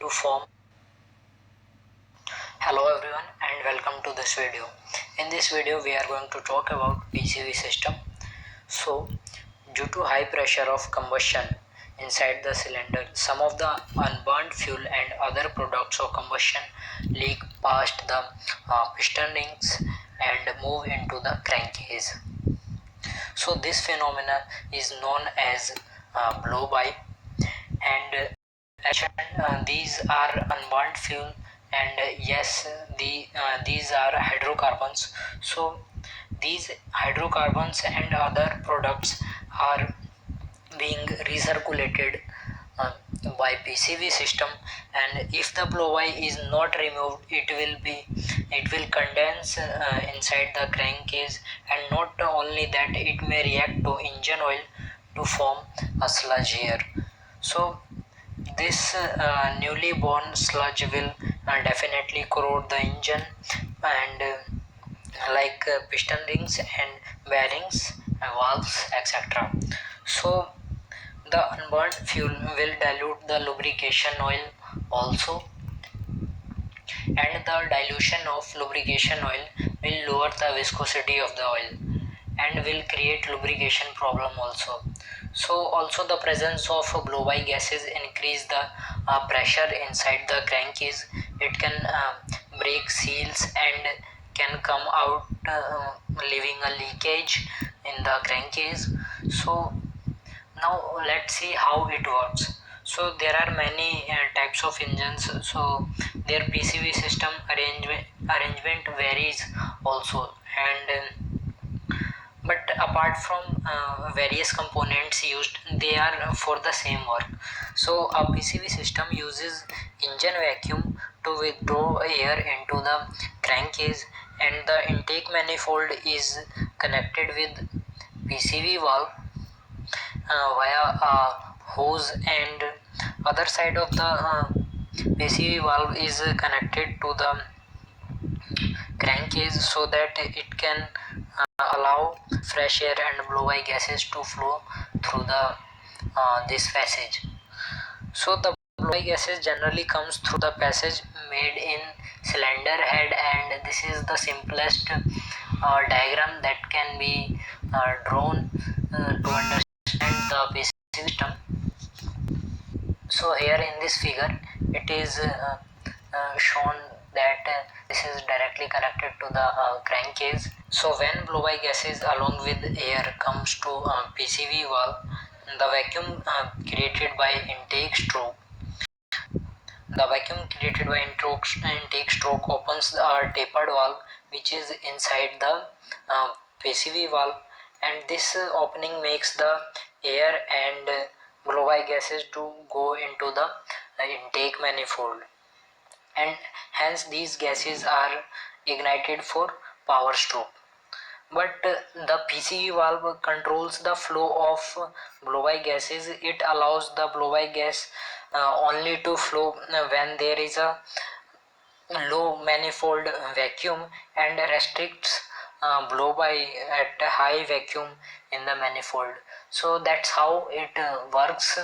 to form. Hello everyone and welcome to this video. In this video we are going to talk about PCV system. So due to high pressure of combustion inside the cylinder, some of the unburned fuel and other products of combustion leak past the piston rings and move into the crankcase. So this phenomena is known as blow-by, and these are unburned fuel, and yes, these are hydrocarbons. So these hydrocarbons and other products are being recirculated uh, by PCV system, and if the blow-by is not removed, it will condense inside the crankcase, and not only that, it may react to engine oil to form a sludge here. So this newly born sludge will definitely corrode the engine and piston rings and bearings, valves, etc. So the unburned fuel will dilute the lubrication oil also, and the dilution of lubrication oil will lower the viscosity of the oil and will create lubrication problem also. So also the presence of blow-by gases increase the pressure inside the crankcase. It can break seals and can come out leaving a leakage in the crankcase. So now let's see how it works. So there are many types of engines, so their PCV system arrangement varies also, and but apart from various components used, they are for the same work. So a PCV system uses engine vacuum to withdraw air into the crankcase, and the intake manifold is connected with PCV valve via a hose, and other side of the PCV valve is connected to the crankcase so that it can allow fresh air and blow-by gases to flow through the this passage. So the blow-by gases generally comes through the passage made in cylinder head, and this is the simplest diagram that can be drawn to understand the PCV system. So here in this figure it is shown that this is directly connected to the crankcase. So when blow-by gases along with air comes to PCV valve, the vacuum created by intake stroke opens the tapered valve which is inside the PCV valve, and this opening makes the air and blow-by gases to go into the intake manifold, and hence these gases are ignited for power stroke. But the PCV valve controls the flow of blow-by gases. It allows the blow-by gas only to flow when there is a low manifold vacuum, and restricts blow-by at a high vacuum in the manifold. So that's how it works.